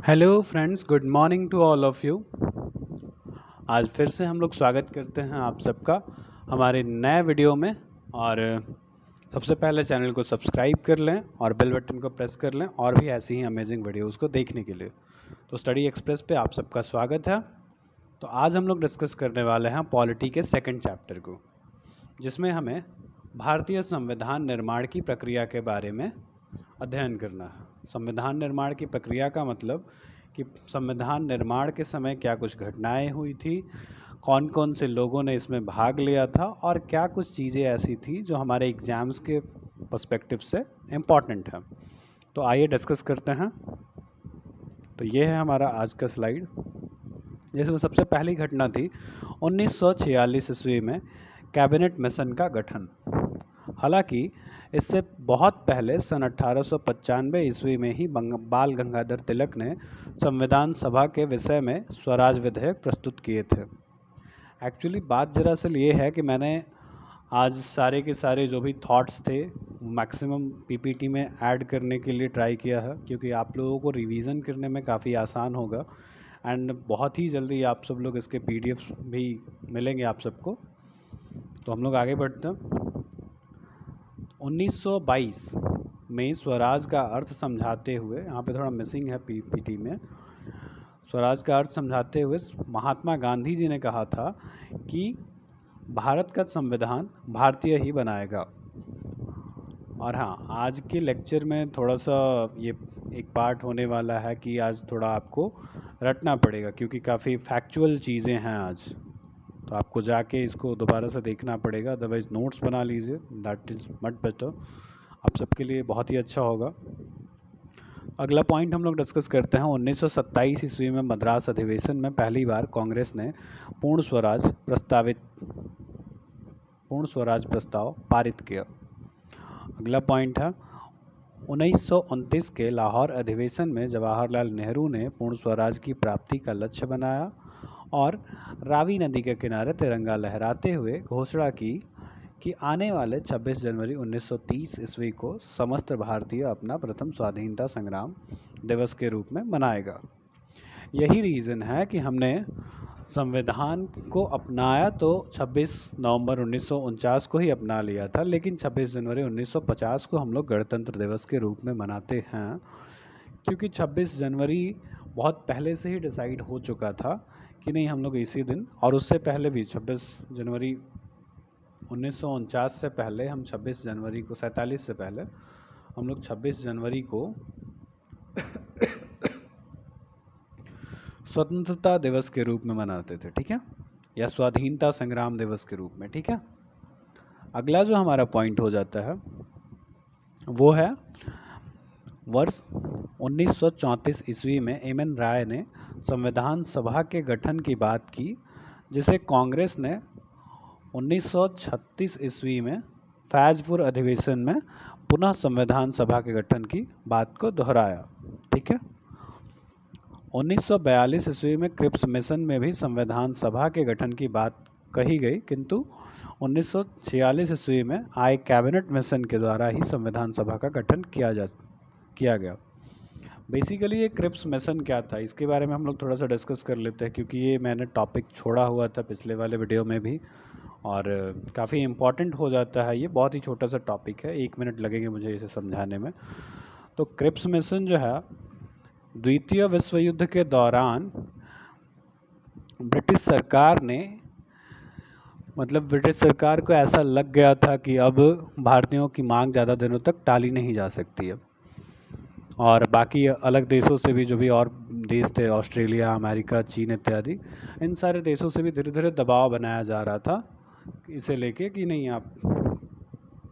Hello friends, good morning to all of you. आज फिर से हम लोग स्वागत करते हैं आप सबका हमारे नए वीडियो में। और सबसे पहले चैनल को सब्सक्राइब कर लें और बेल बटन को प्रेस कर लें और भी ऐसी ही अमेजिंग वीडियोस को देखने के लिए। तो स्टडी एक्सप्रेस पे आप सबका स्वागत है। तो आज हम लोग डिस्कस करने वाले हैं पॉलिटी के सेकंड चैप्टर को, जिसमें हमें भारतीय संविधान निर्माण की प्रक्रिया के बारे में अध्ययन करना है। संविधान निर्माण की प्रक्रिया का मतलब कि संविधान निर्माण के समय क्या कुछ घटनाएं हुई थी, कौन कौन से लोगों ने इसमें भाग लिया था और क्या कुछ चीज़ें ऐसी थी जो हमारे एग्जाम्स के पर्सपेक्टिव से इम्पॉर्टेंट है। तो आइए डिस्कस करते हैं। तो ये है हमारा आज का स्लाइड, जिसमें सबसे पहली घटना थी 1946 ईस्वी में कैबिनेट मिशन का गठन। हालांकि इससे बहुत पहले सन 1895 ईस्वी में ही बाल गंगाधर तिलक ने संविधान सभा के विषय में स्वराज विधेयक प्रस्तुत किए थे। एक्चुअली बात दरअसल ये है कि मैंने आज सारे के सारे जो भी थॉट्स थे मैक्सिमम पीपीटी में ऐड करने के लिए ट्राई किया है, क्योंकि आप लोगों को रिवीजन करने में काफ़ी आसान होगा। एंड बहुत ही जल्दी आप सब लोग इसके पीडीएफ भी मिलेंगे आप सबको। तो हम लोग आगे बढ़ते हैं। 1922 में स्वराज का अर्थ समझाते हुए, यहाँ पे थोड़ा मिसिंग है पीपीटी में, स्वराज का अर्थ समझाते हुए महात्मा गांधी जी ने कहा था कि भारत का संविधान भारतीय ही बनाएगा। और हाँ, आज के लेक्चर में थोड़ा सा ये एक पार्ट होने वाला है कि आज थोड़ा आपको रटना पड़ेगा, क्योंकि काफ़ी फैक्चुअल चीज़ें हैं आज। तो आपको जाके इसको दोबारा से देखना पड़ेगा, अदरवाइज नोट्स बना लीजिए, दैट इज़ मच बेटर, आप सबके लिए बहुत ही अच्छा होगा। अगला पॉइंट हम लोग डिस्कस करते हैं। 1927 ईस्वी में मद्रास अधिवेशन में पहली बार कांग्रेस ने पूर्ण स्वराज प्रस्ताव पारित किया। अगला पॉइंट है 1929 के लाहौर अधिवेशन में जवाहरलाल नेहरू ने पूर्ण स्वराज की प्राप्ति का लक्ष्य बनाया और रावी नदी के किनारे तिरंगा लहराते हुए घोषणा की कि आने वाले 26 जनवरी 1930 ईस्वी को समस्त भारतीय अपना प्रथम स्वाधीनता संग्राम दिवस के रूप में मनाएगा। यही रीज़न है कि हमने संविधान को अपनाया तो 26 नवंबर 1949 को ही अपना लिया था, लेकिन 26 जनवरी 1950 को हम लोग गणतंत्र दिवस के रूप में मनाते हैं, क्योंकि 26 जनवरी बहुत पहले से ही डिसाइड हो चुका था कि नहीं हम लोग इसी दिन, और उससे पहले भी 26 जनवरी 1949 से पहले हम 26 जनवरी को 47 से पहले हम लोग 26 जनवरी को स्वतंत्रता दिवस के रूप में मनाते थे, ठीक है, या स्वाधीनता संग्राम दिवस के रूप में, ठीक है। अगला जो हमारा पॉइंट हो जाता है वो है वर्ष 1934 ईस्वी में एम.एन. राय ने संविधान सभा के गठन की बात की, जिसे कांग्रेस ने 1936 ईस्वी में फैजपुर अधिवेशन में पुनः संविधान सभा के गठन की बात को दोहराया, ठीक है। 1942 ईस्वी में क्रिप्स मिशन में भी संविधान सभा के गठन की बात कही गई, किंतु 1946 ईस्वी में आए कैबिनेट मिशन के द्वारा ही संविधान सभा का गठन किया गया। बेसिकली ये क्रिप्स मिशन क्या था, इसके बारे में हम लोग थोड़ा सा डिस्कस कर लेते हैं, क्योंकि ये मैंने टॉपिक छोड़ा हुआ था पिछले वाले वीडियो में भी और काफ़ी इम्पॉर्टेंट हो जाता है। ये बहुत ही छोटा सा टॉपिक है, 1 मिनट लगेंगे मुझे इसे समझाने में। तो क्रिप्स मिशन जो है, द्वितीय विश्व युद्ध के दौरान ब्रिटिश सरकार को ऐसा लग गया था कि अब भारतीयों की मांग ज़्यादा दिनों तक टाली नहीं जा सकती है, और बाकी अलग देशों से भी, जो भी और देश थे, ऑस्ट्रेलिया, अमेरिका, चीन इत्यादि, इन सारे देशों से भी धीरे धीरे दबाव बनाया जा रहा था इसे लेके कि नहीं आप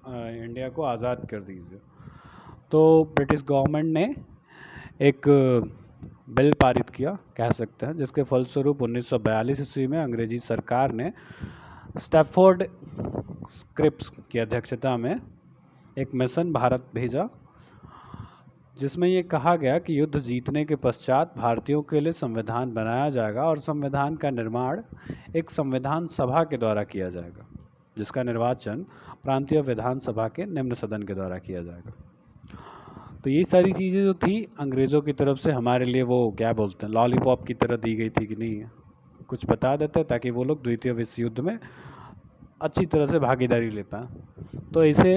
इंडिया को आज़ाद कर दीजिए। तो ब्रिटिश गवर्नमेंट ने एक बिल पारित किया, कह सकते हैं, जिसके फलस्वरूप 1942 ईस्वी में अंग्रेजी सरकार ने स्टैफोर्ड क्रिप्स की अध्यक्षता में एक मिशन भारत भेजा, जिसमें ये कहा गया कि युद्ध जीतने के पश्चात भारतीयों के लिए संविधान बनाया जाएगा और संविधान का निर्माण एक संविधान सभा के द्वारा किया जाएगा, जिसका निर्वाचन प्रांतीय विधानसभा के निम्न सदन के द्वारा किया जाएगा। तो ये सारी चीज़ें जो थी अंग्रेज़ों की तरफ से हमारे लिए वो क्या बोलते हैं लॉलीपॉप की तरह दी गई थी कि नहीं, कुछ बता देते ताकि वो लोग द्वितीय विश्व युद्ध में अच्छी तरह से भागीदारी ले पाए। तो इसे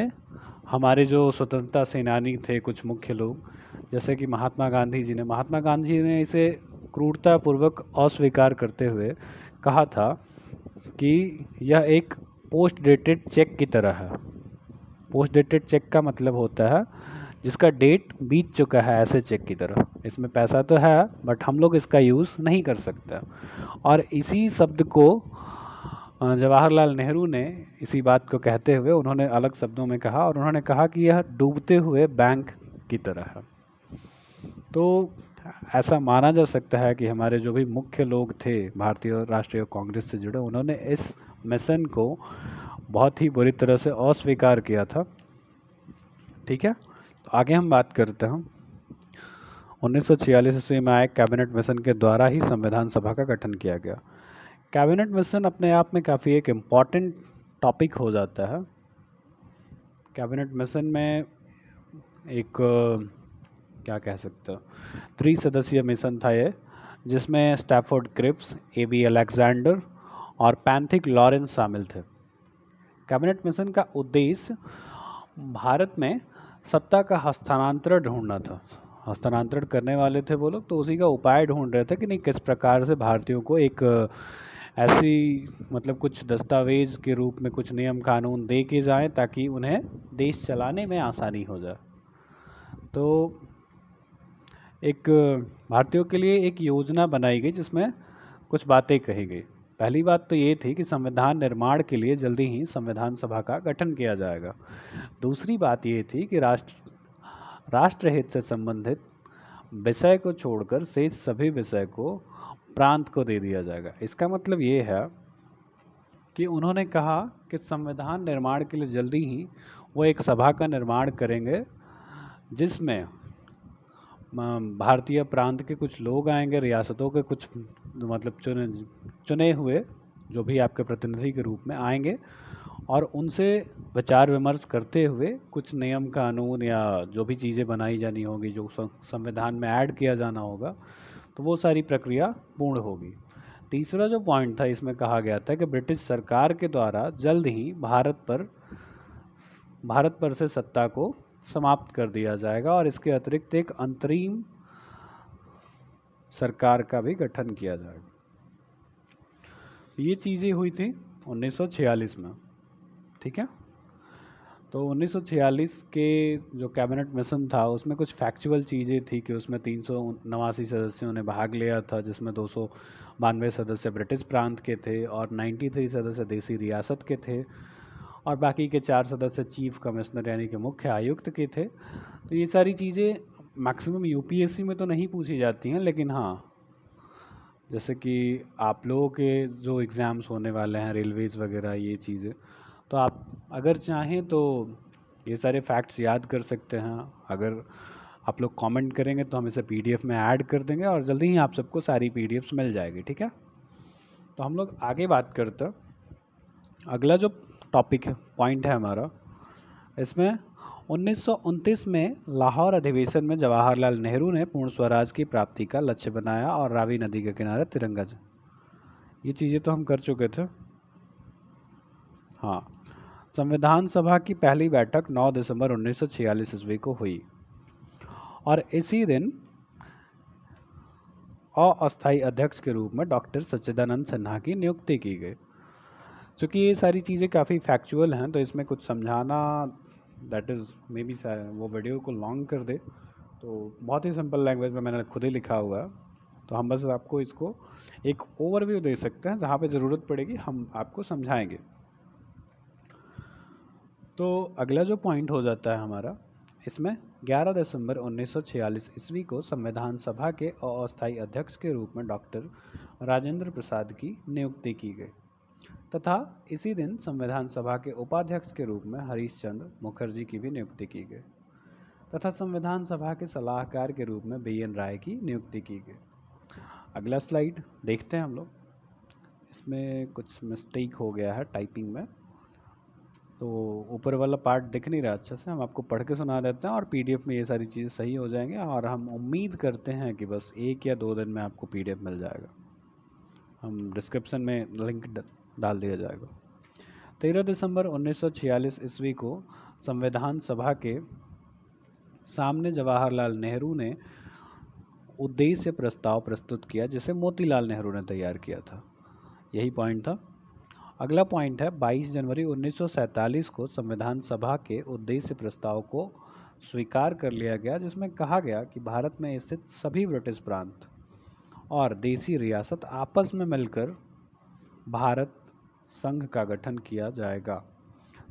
हमारे जो स्वतंत्रता सेनानी थे कुछ मुख्य लोग, जैसे कि महात्मा गांधी ने इसे क्रूरतापूर्वक अस्वीकार करते हुए कहा था कि यह एक पोस्ट डेटेड चेक की तरह है। पोस्ट डेटेड चेक का मतलब होता है जिसका डेट बीत चुका है, ऐसे चेक की तरह। इसमें पैसा तो है बट हम लोग इसका यूज़ नहीं कर सकते। और इसी शब्द को जवाहरलाल नेहरू ने इसी बात को कहते हुए उन्होंने अलग शब्दों में कहा, और उन्होंने कहा कि यह डूबते हुए बैंक की तरह है। तो ऐसा माना जा सकता है कि हमारे जो भी मुख्य लोग थे भारतीय राष्ट्रीय कांग्रेस से जुड़े, उन्होंने इस मिशन को बहुत ही बुरी तरह से अस्वीकार किया था। ठीक है, तो आगे हम बात करते हैं। 1946 ईस्वी में आए कैबिनेट मिशन के द्वारा ही संविधान सभा का गठन किया गया। कैबिनेट मिशन अपने आप में काफ़ी एक इम्पॉर्टेंट टॉपिक हो जाता है। कैबिनेट मिशन में एक क्या कह सकते हो, त्रिसदस्यीय मिशन था ये, जिसमें स्टैफोर्ड क्रिप्स, ए.बी. अलेक्जेंडर और पैंथिक लॉरेंस शामिल थे। कैबिनेट मिशन का उद्देश्य भारत में सत्ता का हस्तांतरण ढूंढना था। हस्तांतरण करने वाले थे वो लोग, तो उसी का उपाय ढूंढ रहे थे कि नहीं किस प्रकार से भारतीयों को एक ऐसी मतलब कुछ दस्तावेज के रूप में कुछ नियम कानून दे के जाएं ताकि उन्हें देश चलाने में आसानी हो जाए। तो एक भारतीयों के लिए एक योजना बनाई गई जिसमें कुछ बातें कही गई। पहली बात तो ये थी कि संविधान निर्माण के लिए जल्दी ही संविधान सभा का गठन किया जाएगा। दूसरी बात ये थी कि राष्ट्रहित से संबंधित विषय को छोड़कर शेष सभी विषय को प्रांत को दे दिया जाएगा। इसका मतलब ये है कि उन्होंने कहा कि संविधान निर्माण के लिए जल्दी ही वो एक सभा का निर्माण करेंगे जिसमें भारतीय प्रांत के कुछ लोग आएंगे, रियासतों के कुछ मतलब चुने हुए जो भी आपके प्रतिनिधि के रूप में आएंगे, और उनसे विचार विमर्श करते हुए कुछ नियम कानून या जो भी चीज़ें बनाई जानी होगी, जो संविधान में ऐड किया जाना होगा, तो वो सारी प्रक्रिया पूर्ण होगी। तीसरा जो पॉइंट था इसमें कहा गया था कि ब्रिटिश सरकार के द्वारा जल्द ही भारत पर से सत्ता को समाप्त कर दिया जाएगा और इसके अतिरिक्त एक अंतरिम सरकार का भी गठन किया जाएगा। ये चीज़ें हुई थी 1946 में। ठीक है, तो 1946 के जो कैबिनेट मिशन था उसमें कुछ फैक्चुअल चीज़ें थी कि उसमें 389 सदस्यों ने भाग लिया था, जिसमें 292 सदस्य ब्रिटिश प्रांत के थे और 93 सदस्य देसी रियासत के थे, और बाकी के 4 सदस्य चीफ कमिश्नर यानी कि मुख्य आयुक्त के थे। तो ये सारी चीज़ें मैक्सिमम यूपीएससी में तो नहीं पूछी जाती हैं, लेकिन हाँ जैसे कि आप लोगों के जो एग्ज़ाम्स होने वाले हैं रेलवेज़ वगैरह ये चीज़ें, तो आप अगर चाहें तो ये सारे फैक्ट्स याद कर सकते हैं। अगर आप लोग कमेंट करेंगे तो हम इसे पीडीएफ में ऐड कर देंगे और जल्दी ही आप सबको सारी पीडीएफ्स मिल जाएगी। ठीक है, तो हम लोग आगे बात करते हैं। अगला जो टॉपिक है, पॉइंट है हमारा, इसमें 1929 में लाहौर अधिवेशन में जवाहरलाल नेहरू ने पूर्ण स्वराज की प्राप्ति का लक्ष्य बनाया और रावी नदी के किनारे तिरंगा। ये चीज़ें तो हम कर चुके थे। हाँ, संविधान सभा की पहली बैठक 9 दिसंबर 1946 ईस्वी को हुई और इसी दिन अस्थायी अध्यक्ष के रूप में डॉक्टर सच्चिदानंद सिन्हा की नियुक्ति की गई। चूँकि ये सारी चीज़ें काफ़ी फैक्चुअल हैं तो इसमें कुछ समझाना दैट इज़ मे बी वो वीडियो को लॉन्ग कर दे, तो बहुत ही सिंपल लैंग्वेज में मैंने खुद ही लिखा हुआ है, तो हम बस आपको इसको एक ओवरव्यू दे सकते हैं, जहाँ पे ज़रूरत पड़ेगी हम आपको समझाएंगे। तो अगला जो पॉइंट हो जाता है हमारा, इसमें 11 दिसंबर 1946 ईस्वी को संविधान सभा के अस्थायी अध्यक्ष के रूप में डॉक्टर राजेंद्र प्रसाद की नियुक्ति की गई तथा इसी दिन संविधान सभा के उपाध्यक्ष के रूप में हरीश चंद्र मुखर्जी की भी नियुक्ति की गई तथा संविधान सभा के सलाहकार के रूप में बी एन राय की नियुक्ति की गई। अगला स्लाइड देखते हैं हम लोग। इसमें कुछ मिस्टेक हो गया है टाइपिंग में। तो ऊपर वाला पार्ट दिख नहीं रहा अच्छे से, हम आपको पढ़ के सुना देते हैं और पीडीएफ में ये सारी चीज़ें सही हो जाएंगे, और हम उम्मीद करते हैं कि बस 1 या 2 दिन में आपको पीडीएफ मिल जाएगा। हम डिस्क्रिप्शन में लिंक डाल दिया जाएगा। 13 दिसंबर 1946 ईस्वी को संविधान सभा के सामने जवाहरलाल नेहरू ने उद्देश्य प्रस्ताव प्रस्तुत किया, जिसे मोतीलाल नेहरू ने तैयार किया था। यही पॉइंट था। अगला पॉइंट है 22 जनवरी 1947 को संविधान सभा के उद्देश्य प्रस्ताव को स्वीकार कर लिया गया, जिसमें कहा गया कि भारत में स्थित सभी ब्रिटिश प्रांत और देसी रियासत आपस में मिलकर भारत संघ का गठन किया जाएगा।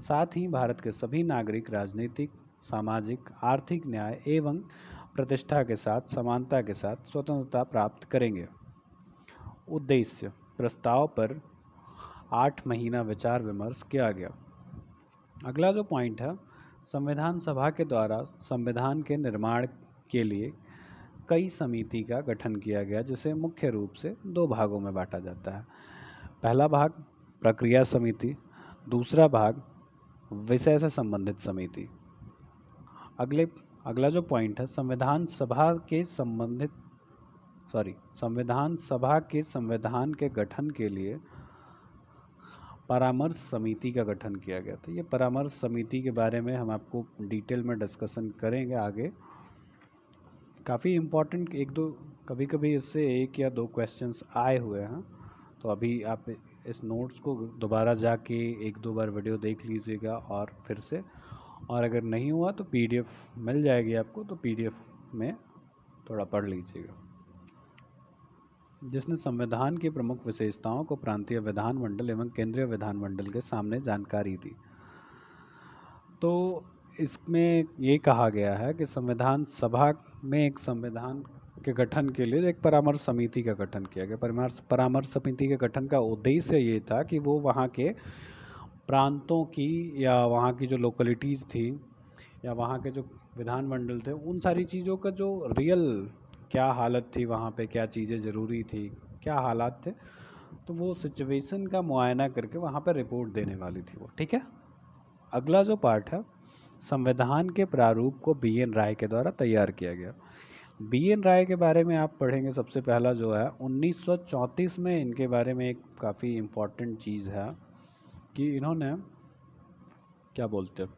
साथ ही भारत के सभी नागरिक राजनीतिक, सामाजिक, आर्थिक न्याय एवं प्रतिष्ठा के साथ समानता के साथ स्वतंत्रता प्राप्त करेंगे। उद्देश्य प्रस्ताव पर 8 महीना विचार विमर्श किया गया। अगला जो पॉइंट है, संविधान सभा के द्वारा संविधान के निर्माण के लिए कई समिति का गठन किया गया, जिसे मुख्य रूप से 2 भागों में बांटा जाता है। पहला भाग प्रक्रिया समिति, दूसरा भाग विषय से संबंधित समिति। अगला जो पॉइंट है, संविधान सभा के संविधान के गठन के लिए परामर्श समिति का गठन किया गया था। ये परामर्श समिति के बारे में हम आपको डिटेल में डिस्कशन करेंगे आगे। काफ़ी इम्पोर्टेंट कभी कभी इससे 1 या 2 क्वेश्चंस आए हुए हैं, तो अभी आप इस नोट्स को दोबारा जाके 1-2 बार वीडियो देख लीजिएगा और फिर से, और अगर नहीं हुआ तो पीडीएफ मिल जाएगी आपको, तो पीडीएफ में थोड़ा पढ़ लीजिएगा। जिसने संविधान की प्रमुख विशेषताओं को प्रांतीय विधानमंडल एवं केंद्रीय विधानमंडल के सामने जानकारी दी। तो इसमें ये कहा गया है कि संविधान सभा में एक संविधान के गठन के लिए एक परामर्श समिति का गठन किया गया। परामर्श समिति के गठन का उद्देश्य ये था कि वो वहाँ के प्रांतों की या वहाँ की जो लोकेलिटीज़ थी या वहाँ के जो विधानमंडल थे, उन सारी चीज़ों का जो रियल क्या हालत थी, वहाँ पे क्या चीज़ें ज़रूरी थी, क्या हालात थे, तो वो सिचुएशन का मुआयना करके वहाँ पे रिपोर्ट देने वाली थी वो। ठीक है। अगला जो पार्ट है, संविधान के प्रारूप को बी.एन. राय के द्वारा तैयार किया गया। बी.एन. राय के बारे में आप पढ़ेंगे। सबसे पहला जो है 1934 में इनके बारे में एक काफ़ी इम्पोर्टेंट चीज़ है कि इन्होंने क्या बोलते हैं,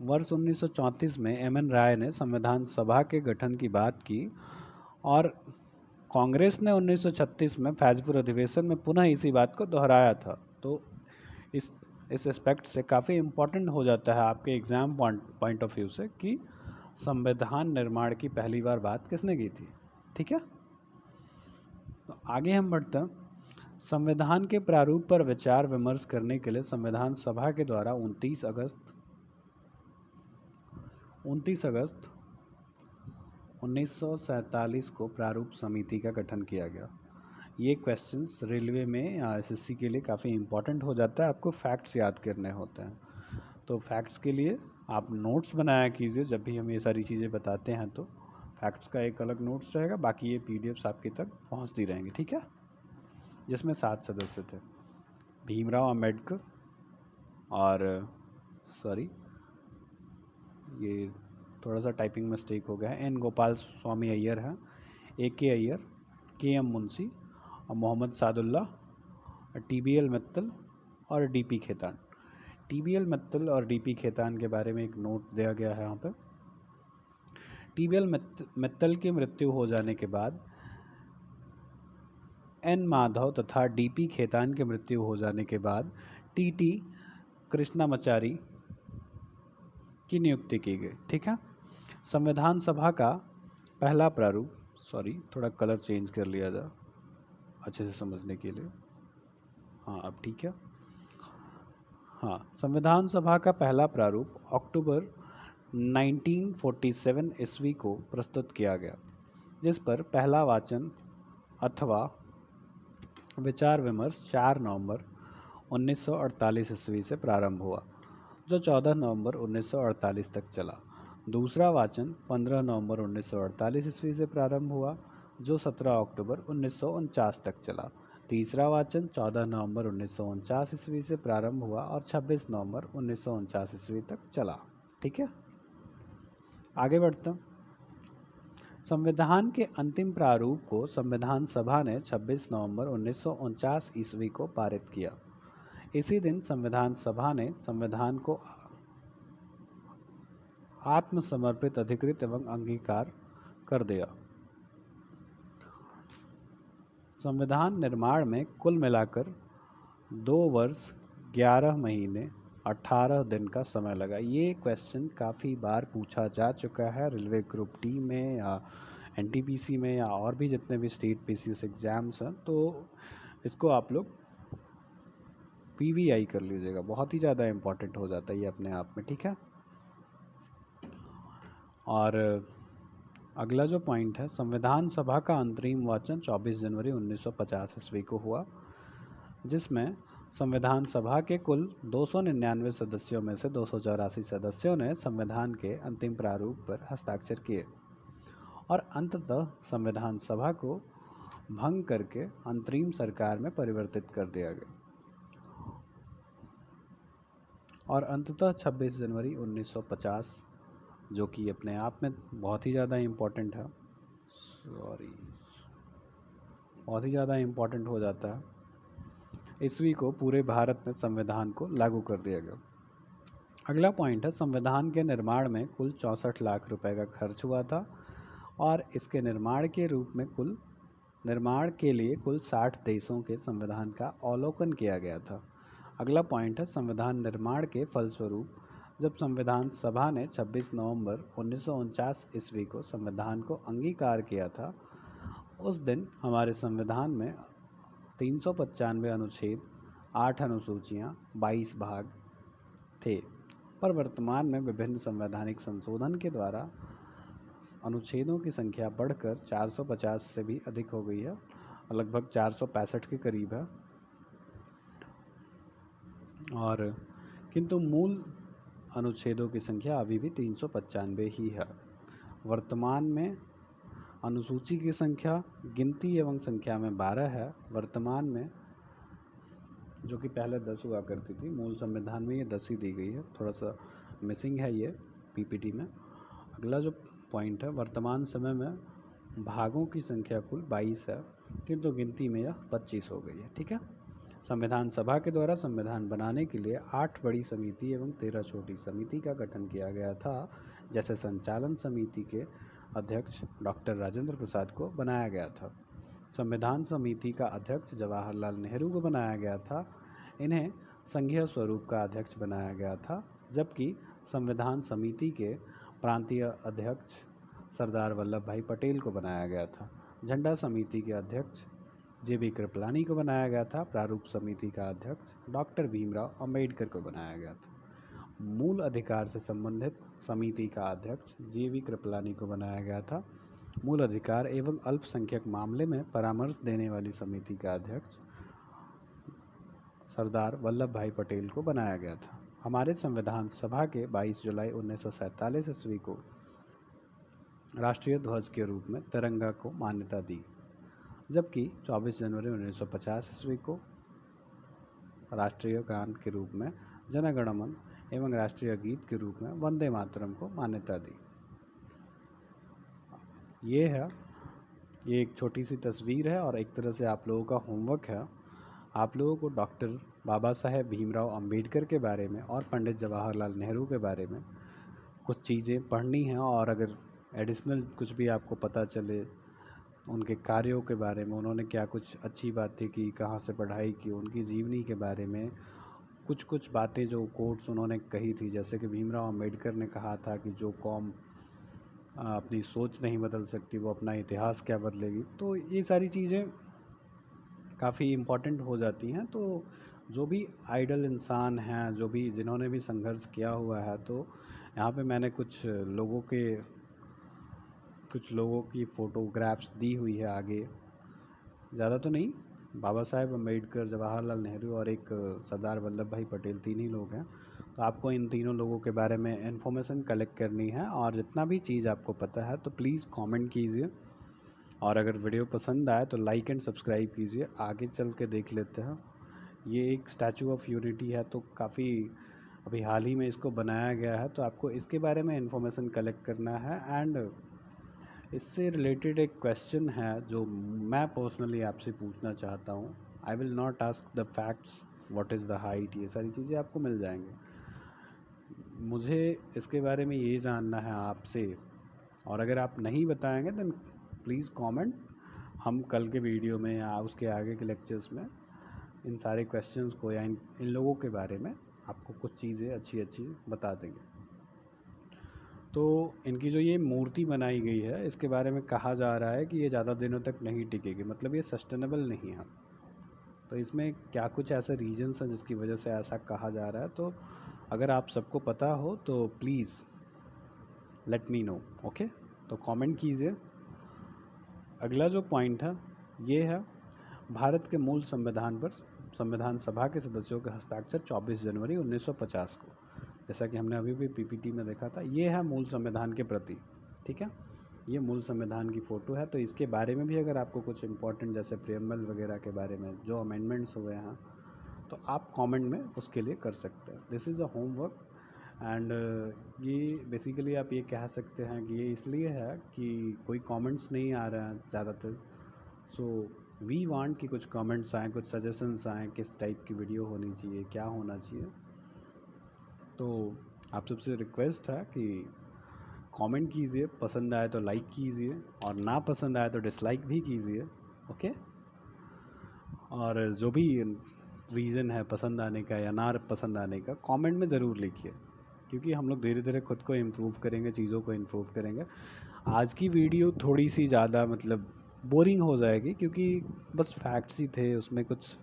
वर्ष 1934 में एम.एन. राय ने संविधान सभा के गठन की बात की, और कांग्रेस ने 1936 में फैजपुर अधिवेशन में पुनः इसी बात को दोहराया था। तो इस एस्पेक्ट से काफ़ी इम्पोर्टेंट हो जाता है आपके एग्ज़ाम पॉइंट ऑफ व्यू से कि संविधान निर्माण की पहली बार बात किसने की थी। ठीक है। तो आगे हम बढ़ते हैं। संविधान के प्रारूप पर विचार विमर्श करने के लिए संविधान सभा के द्वारा 29 अगस्त 1947 को प्रारूप समिति का गठन किया गया। ये क्वेश्चंस रेलवे में या एसएससी के लिए काफ़ी इम्पोर्टेंट हो जाता है। आपको फैक्ट्स याद करने होते हैं, तो फैक्ट्स के लिए आप नोट्स बनाया कीजिए। जब भी हम ये सारी चीज़ें बताते हैं तो फैक्ट्स का एक अलग नोट्स रहेगा, बाकी ये पीडीएफ्स आपके तक पहुंचती रहेंगी। ठीक है। जिसमें 7 सदस्य थे, भीमराव अंबेडकर और ये थोड़ा सा टाइपिंग मिस्टेक हो गया है, एन गोपाल स्वामी अय्यर है, ए.के. अय्यर, के.एम. मुंशी और मोहम्मद सादुल्ला, टी.बी.एल. मित्तल और डी.पी. खेतान। टी.बी.एल. मित्तल और डी.पी. खेतान के बारे में एक नोट दिया गया है यहाँ पे। टी.बी.एल. मित्तल की मृत्यु हो जाने के बाद एन माधव तथा डी.पी. खेतान की मृत्यु हो जाने के बाद टी.टी. कृष्णामाचारी की नियुक्ति की गई। ठीक है। संविधान सभा का पहला प्रारूप, थोड़ा कलर चेंज कर लिया जाए अच्छे से समझने के लिए। हाँ, अब ठीक है। हाँ, संविधान सभा का पहला प्रारूप अक्टूबर 1947 ईस्वी को प्रस्तुत किया गया, जिस पर पहला वाचन अथवा विचार विमर्श 4 नवंबर 1948 ईस्वी से प्रारंभ हुआ, जो 14 नवंबर 1948 तक चला। दूसरा वाचन 15 नवंबर 1948 ईस्वी से प्रारंभ हुआ, जो 17 अक्टूबर 1949 तक चला। तीसरा वाचन 14 नवंबर 1949 ईस्वी से प्रारंभ हुआ और 26 नवंबर 1949 ईस्वी तक चला। ठीक है, आगे बढ़ते हैं। संविधान के अंतिम प्रारूप को संविधान सभा ने 26 नवंबर 1949 ईस्वी को पारित किया। इसी दिन संविधान सभा ने संविधान को आत्मसमर्पित अधिकृत एवं अंगीकार कर दिया। संविधान निर्माण में कुल मिलाकर 2 वर्ष 11 महीने 18 दिन का समय लगा। ये क्वेश्चन काफ़ी बार पूछा जा चुका है रेलवे ग्रुप डी में या एनटीपीसी में या और भी जितने भी स्टेट पीसीएस एग्जाम्स हैं, तो इसको आप लोग पीवीआई कर लीजिएगा, बहुत ही ज़्यादा इम्पोर्टेंट हो जाता है ये अपने आप में। ठीक है, और अगला जो पॉइंट है, संविधान सभा का अंतरिम वाचन 24 जनवरी 1950 ईस्वी को हुआ, जिसमें संविधान सभा के कुल 299 सदस्यों में से 284 सदस्यों ने संविधान के अंतिम प्रारूप पर हस्ताक्षर किए और अंततः संविधान सभा को भंग करके अंतरिम सरकार में परिवर्तित कर दिया गया और अंततः 26 जनवरी 1950, जो कि अपने आप में बहुत ही ज़्यादा इम्पोर्टेंट है, बहुत ही ज़्यादा इम्पोर्टेंट हो जाता है, ईस्वी को पूरे भारत में संविधान को लागू कर दिया गया। अगला पॉइंट है, संविधान के निर्माण में कुल 64 लाख रुपए का खर्च हुआ था और इसके निर्माण के लिए कुल 60 देशों के संविधान का अवलोकन किया गया था। अगला पॉइंट है, संविधान निर्माण के फलस्वरूप जब संविधान सभा ने 26 नवंबर 1949 ईस्वी को संविधान को अंगीकार किया था, उस दिन हमारे संविधान में 395 अनुच्छेद, 8 अनुसूचियाँ, 22 भाग थे, पर वर्तमान में विभिन्न संवैधानिक संशोधन के द्वारा अनुच्छेदों की संख्या बढ़कर 450 से भी अधिक हो गई है, लगभग 465 के करीब है। और किंतु मूल अनुच्छेदों की संख्या अभी भी 395 ही है। वर्तमान में अनुसूची की संख्या गिनती एवं संख्या में 12 है वर्तमान में, जो कि पहले 10 हुआ करती थी। मूल संविधान में ये 10 ही दी गई है, थोड़ा सा मिसिंग है ये पीपीटी में। अगला जो पॉइंट है, वर्तमान समय में भागों की संख्या कुल 22 है, किंतु गिनती में यह 25 हो गई है। ठीक है, संविधान सभा के द्वारा संविधान बनाने के लिए 8 बड़ी समिति एवं 13 छोटी समिति का गठन किया गया था। जैसे संचालन समिति के अध्यक्ष डॉक्टर राजेंद्र प्रसाद को बनाया गया था, संविधान समिति का अध्यक्ष जवाहरलाल नेहरू को बनाया गया था, इन्हें संघीय स्वरूप का अध्यक्ष बनाया गया था, जबकि संविधान समिति के प्रांतीय अध्यक्ष सरदार वल्लभ भाई पटेल को बनाया गया था। झंडा समिति के अध्यक्ष जेबी कृपलानी को बनाया गया था। प्रारूप समिति का अध्यक्ष डॉक्टर भीमराव अंबेडकर को बनाया गया था। मूल अधिकार से संबंधित समिति का अध्यक्ष जेबी कृपलानी को बनाया गया था। मूल अधिकार एवं अल्पसंख्यक मामले में परामर्श देने वाली समिति का अध्यक्ष सरदार वल्लभ भाई पटेल को बनाया गया था। हमारे संविधान सभा के 22 जुलाई 1947 ईस्वी को राष्ट्रीय ध्वज के रूप में तिरंगा को मान्यता दी, जबकि 24 जनवरी 1950 ईस्वी को राष्ट्रीय गान के रूप में जन गण मन एवं राष्ट्रीय गीत के रूप में वंदे मातरम को मान्यता दी। ये एक छोटी सी तस्वीर है और एक तरह से आप लोगों का होमवर्क है। आप लोगों को डॉक्टर बाबा साहेब भीमराव अंबेडकर के बारे में और पंडित जवाहरलाल नेहरू के बारे में कुछ चीज़ें पढ़नी हैं, और अगर एडिशनल कुछ भी आपको पता चले उनके कार्यों के बारे में, उन्होंने क्या कुछ अच्छी बातें की, कहाँ से पढ़ाई की, उनकी जीवनी के बारे में कुछ बातें जो कोट्स उन्होंने कही थी, जैसे कि भीमराव अंबेडकर ने कहा था कि जो कौम अपनी सोच नहीं बदल सकती वो अपना इतिहास क्या बदलेगी। तो ये सारी चीज़ें काफ़ी इम्पोर्टेंट हो जाती हैं। तो जो भी आइडल इंसान हैं, जो भी जिन्होंने भी संघर्ष किया हुआ है, तो यहाँ पे मैंने कुछ लोगों की फ़ोटोग्राफ्स दी हुई है आगे, ज़्यादा तो नहीं। बाबा साहेब अम्बेडकर, जवाहरलाल नेहरू और एक सरदार वल्लभ भाई पटेल, 3 ही लोग हैं। तो आपको इन तीनों लोगों के बारे में इन्फॉर्मेशन कलेक्ट करनी है, और जितना भी चीज़ आपको पता है तो प्लीज़ कमेंट कीजिए। और अगर वीडियो पसंद आए तो लाइक एंड सब्सक्राइब कीजिए। आगे चल के देख लेते हैं। ये एक स्टैचू ऑफ यूनिटी है, तो काफ़ी अभी हाल ही में इसको बनाया गया है, तो आपको इसके बारे में इंफॉर्मेशन कलेक्ट करना है। एंड इससे रिलेटेड एक क्वेश्चन है जो मैं पर्सनली आपसे पूछना चाहता हूँ। I will not ask the facts, what is the height, ये सारी चीज़ें आपको मिल जाएंगे। मुझे इसके बारे में ये जानना है आपसे, और अगर आप नहीं बताएंगे देन प्लीज़ कमेंट। हम कल के वीडियो में या उसके आगे के लेक्चर्स में इन सारे क्वेश्चंस को या इन लोगों के बारे में आपको कुछ चीज़ें अच्छी अच्छी बता देंगे। तो इनकी जो ये मूर्ति बनाई गई है, इसके बारे में कहा जा रहा है कि ये ज़्यादा दिनों तक नहीं टिकेगी, मतलब ये सस्टेनेबल नहीं है। तो इसमें क्या कुछ ऐसे रीजंस हैं जिसकी वजह से ऐसा कहा जा रहा है, तो अगर आप सबको पता हो तो please let me know, okay. तो कमेंट कीजिए। अगला जो पॉइंट है ये है भारत के मूल संविधान पर संविधान सभा के सदस्यों के हस्ताक्षर 24 जनवरी 1950 को। जैसा कि हमने अभी भी पीपीटी में देखा था, ये है मूल संविधान के प्रति, ठीक है। ये मूल संविधान की फ़ोटो है। तो इसके बारे में भी अगर आपको कुछ इंपॉर्टेंट जैसे प्रियम्बल वगैरह के बारे में जो अमेंडमेंट्स हुए हैं, तो आप कमेंट में उसके लिए कर सकते हैं। This is a homework. And ये बेसिकली आप ये कह सकते हैं कि ये इसलिए है कि कोई कमेंट्स नहीं आ रहे हैं ज़्यादातर। सो वी वांट कि कुछ कमेंट्स आएँ, कुछ सजेशंस आएँ, किस टाइप की वीडियो होनी चाहिए, क्या होना चाहिए। तो आप सबसे रिक्वेस्ट है कि कमेंट कीजिए, पसंद आए तो लाइक कीजिए और ना पसंद आए तो डिसलाइक भी कीजिए, ओके। और जो भी रीज़न है पसंद आने का या ना पसंद आने का, कमेंट में ज़रूर लिखिए, क्योंकि हम लोग धीरे धीरे खुद को इम्प्रूव करेंगे, चीज़ों को इम्प्रूव करेंगे। आज की वीडियो थोड़ी सी ज़्यादा मतलब बोरिंग हो जाएगी, क्योंकि बस फैक्ट्स ही थे, उसमें कुछ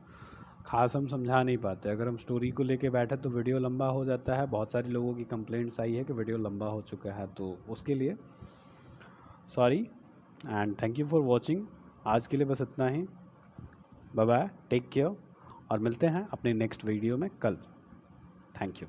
खास हम समझा नहीं पाते। अगर हम स्टोरी को लेके बैठे तो वीडियो लंबा हो जाता है। बहुत सारे लोगों की कंप्लेंट्स आई है कि वीडियो लंबा हो चुका है, तो उसके लिए sorry and thank you for watching. आज के लिए बस इतना ही। बाय बाय, टेक केयर, और मिलते हैं अपने नेक्स्ट वीडियो में कल। Thank you.